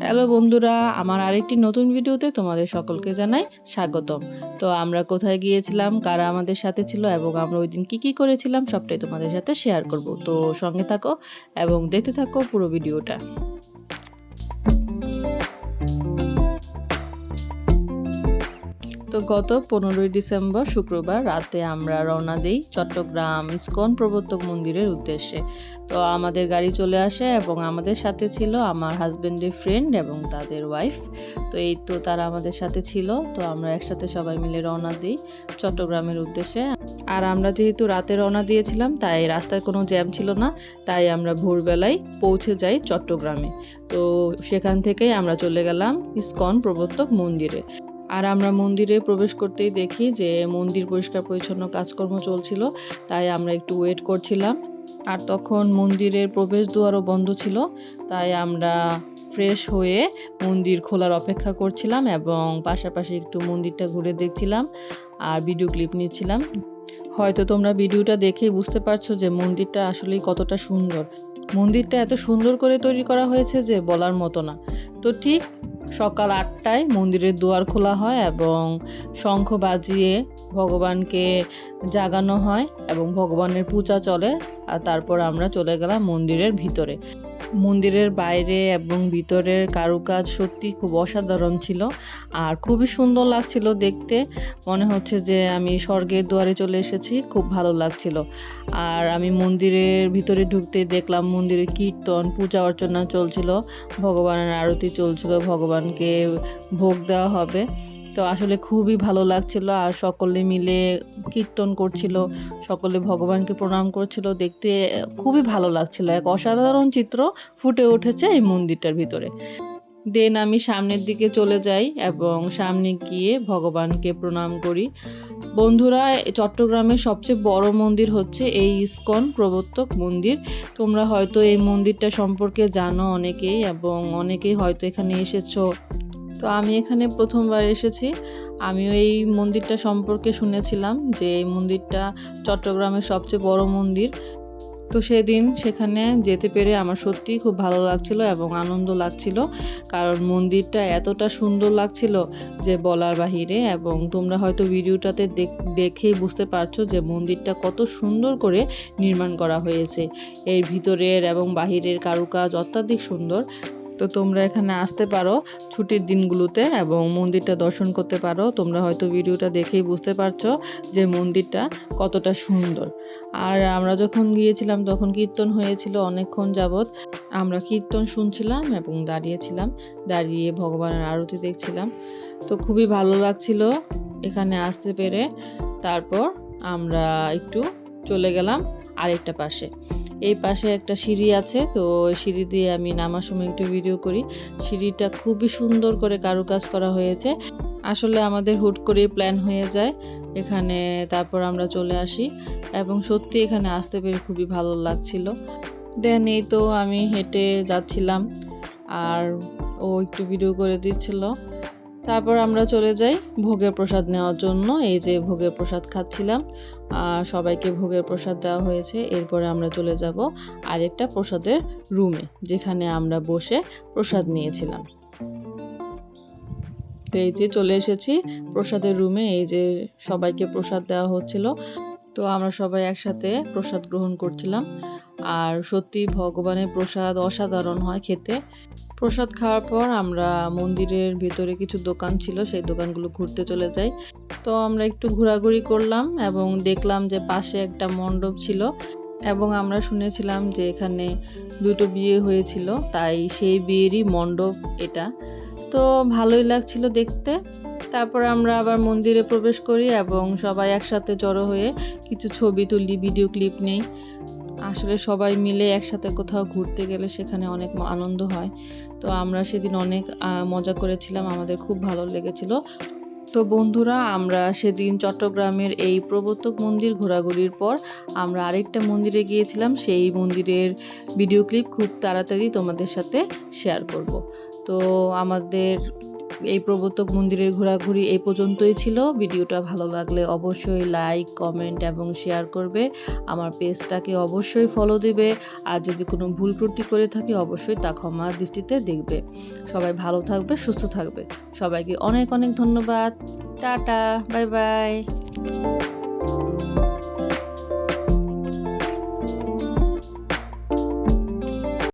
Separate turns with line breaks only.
Hello বন্ধুরা, আমার আরেকটি নতুন ভিডিওতে তোমাদের সকলকে জানাই স্বাগতম। তো আমরা কোথায় গিয়েছিলাম, কারা আমাদের সাথে ছিল এবং আমরা ওই দিন কী করেছিলাম সবটাই তোমাদের সাথে শেয়ার করব। তো সঙ্গে থাকো এবং দেখতে থাকো পুরো ভিডিওটা। তো গত 15ই ডিসেম্বর শুক্রবার রাতে আমরা রওনা দিই চট্টগ্রাম ইসকন প্রবর্তক মন্দিরের উদ্দেশ্যে। তো আমাদের গাড়ি চলে আসে এবং আমাদের সাথে ছিল আমার হাজব্যান্ডের ফ্রেন্ড এবং তাদের ওয়াইফ। তো এই তো তারা আমাদের সাথে ছিল। তো আমরা একসাথে সবাই মিলে রওনা দিই চট্টগ্রামের উদ্দেশ্যে। আর আমরা যেহেতু রাতে রওনা দিয়েছিলাম তাই রাস্তায় কোনো জ্যাম ছিল না, তাই আমরা ভোরবেলায় পৌঁছে যাই চট্টগ্রামে। তো সেখান থেকেই আমরা চলে গেলাম ইসকন প্রবর্তক মন্দিরে। আর আমরা মন্দিরে প্রবেশ করতেই দেখি যে মন্দির পরিষ্কার পরিচ্ছন্ন কাজকর্ম চলছিল, তাই আমরা একটু ওয়েট করছিলাম। আর তখন মন্দিরের প্রবেশ দুয়ারও বন্ধ ছিল, তাই আমরা ফ্রেশ হয়ে মন্দির খোলার অপেক্ষা করছিলাম এবং পাশাপাশি একটু মন্দিরটা ঘুরে দেখছিলাম আর ভিডিও ক্লিপ নিচ্ছিলাম। হয়তো তোমরা ভিডিওটা দেখেই বুঝতে পারছো যে মন্দিরটা আসলেই কতটা সুন্দর। মন্দিরটা এত সুন্দর করে তৈরি করা হয়েছে যে বলার মতো না। তো ঠিক সকাল 8টায় মন্দিরের দুয়ার খোলা হয় এবং শঙ্খ বাজিয়ে ভগবানকে জাগানো হয় এবং ভগবানের পূজা চলে। আর তারপর আমরা চলে গেলাম মন্দিরের ভিতরে। মন্দিরের বাইরে এবং ভিতরের কারুকাজ সত্যি খুব অসাধারণ ছিল আর খুবই সুন্দর লাগছিল দেখতে। মনে হচ্ছে যে আমি স্বর্গের দুয়ারে চলে এসেছি, খুব ভালো লাগছিল। আর আমি মন্দিরের ভিতরে ঢুকতেই দেখলাম মন্দিরে কীর্তন, পূজা অর্চনা চলছিল, ভগবানের আরতি চলছিল, ভগবানকে ভোগ দেওয়া হবে। তো আসলে খুবই ভালো লাগছিল আর সকলে মিলে কীর্তন করছিল, সকলে ভগবানকে প্রণাম করছিল, দেখতে খুবই ভালো লাগছিল। এক অসাধারণ চিত্র ফুটে উঠেছে এই মন্দিরটার ভিতরে। দেন আমি সামনের দিকে চলে যাই এবং সামনে গিয়ে ভগবানকে প্রণাম করি। বন্ধুরা, চট্টগ্রামের সবচেয়ে বড় মন্দির হচ্ছে এই ইসকন প্রবর্তক মন্দির। তোমরা হয়তো এই মন্দিরটা সম্পর্কে জানো অনেকেই এবং অনেকেই হয়তো এখানে এসেছো। তো আমি এখানে প্রথমবার এসেছি। আমিও এই মন্দিরটা সম্পর্কে শুনেছিলাম যে এই মন্দিরটা চট্টগ্রামের সবচেয়ে বড় মন্দির। তো সেদিন সেখানে যেতে পেরে আমার সত্যিই খুব ভালো লাগছিল এবং আনন্দ লাগছিল, কারণ মন্দিরটা এতটা সুন্দর লাগছিল যে বলার বাহিরে। এবং তোমরা হয়তো ভিডিওটাতে দেখেই বুঝতে পারছো যে মন্দিরটা কত সুন্দর করে নির্মাণ করা হয়েছে। এর ভিতরের এবং বাহিরের কারুকাজ অত্যাধিক সুন্দর। তো তোমরা এখানে আসতে পারো ছুটির দিনগুলোতে এবং মন্দিরটা দর্শন করতে পারো। তোমরা হয়তো ভিডিওটা দেখেই বুঝতে পারছো যে মন্দিরটা কতটা সুন্দর। আর আমরা যখন গিয়েছিলাম তখন কীর্তন হয়েছিল অনেকক্ষণ যাবৎ। আমরা কীর্তন শুনছিলাম এবং দাঁড়িয়ে ভগবানের আরতি দেখছিলাম। তো খুবই ভালো লাগছিল এখানে আসতে পেরে। তারপর আমরা একটু চলে গেলাম আরেকটা পাশে। এই পাশে একটা সিঁড়ি আছে, তো সিঁড়ি দিয়ে আমি নামার সময় একটু ভিডিও করি। সিঁড়িটা খুবই সুন্দর করে কারুকাজ করা হয়েছে। আসলে আমাদের হুট করে প্ল্যান হয়ে যায় এখানে, তারপর আমরা চলে আসি এবং সত্যি এখানে আসতে পেরে খুবই ভালো লাগছিল। দেন এই তো আমি হেঁটে যাচ্ছিলাম আর ও একটু ভিডিও করে দিচ্ছিল। তারপর আমরা চলে যাই ভোগের প্রসাদ নেওয়ার জন্য। এই যে ভোগের প্রসাদ খাচ্ছিলাম আর সবাইকে ভোগের প্রসাদ দেওয়া হয়েছে। এরপরে আমরা চলে যাব আরেকটা প্রসাদের রুমে, যেখানে আমরা বসে প্রসাদ নিয়েছিলাম। তো এই যে চলে এসেছি প্রসাদের রুমে। এই যে সবাইকে প্রসাদ দেওয়া হচ্ছিল, তো আমরা সবাই একসাথে প্রসাদ গ্রহণ করছিলাম। আর সত্যি ভগবানের প্রসাদ অসাধারণ হয় খেতে। প্রসাদ খাওয়ার পর আমরা মন্দিরের ভেতরে কিছু দোকান ছিল, সেই দোকানগুলো ঘুরতে চলে যাই। তো আমরা একটু ঘোরাঘুরি করলাম এবং দেখলাম যে পাশে একটা মণ্ডপ ছিল এবং আমরা শুনেছিলাম যে এখানে দুটো বিয়ে হয়েছিল, তাই সেই বিয়েরই মণ্ডপ এটা। তো ভালোই লাগছিল দেখতে। তারপর আমরা আবার মন্দিরে প্রবেশ করি এবং সবাই একসাথে জড়ো হয়ে কিছু ছবি তুলি, ভিডিও ক্লিপ নেই। আসলে সবাই মিলে একসাথে কোথাও ঘুরতে গেলে সেখানে অনেক আনন্দ হয়। তো আমরা সেদিন অনেক মজা করেছিলাম, আমাদের খুব ভালো লেগেছিল। তো বন্ধুরা, আমরা সেদিন চট্টগ্রামের এই প্রবর্তক মন্দির ঘোরাঘুরির পর আমরা আরেকটা মন্দিরে গিয়েছিলাম। সেই মন্দিরের ভিডিও ক্লিপ খুব তাড়াতাড়ি তোমাদের সাথে শেয়ার করব। তো আমাদের এই প্রবর্তক মন্দিরের ঘোরাঘুরি এই পর্যন্তই ছিল। ভিডিওটা ভালো লাগলে অবশ্যই লাইক, কমেন্ট এবং শেয়ার করবে। আমার পেজটাকে অবশ্যই ফলো দিবে। আর যদি কোনো ভুল ত্রুটি করে থাকি অবশ্যই তা ক্ষমার দৃষ্টিতে দেখবে। সবাই ভালো থাকবে, সুস্থ থাকবে। সবাইকে অনেক অনেক ধন্যবাদ। Tata, bye bye.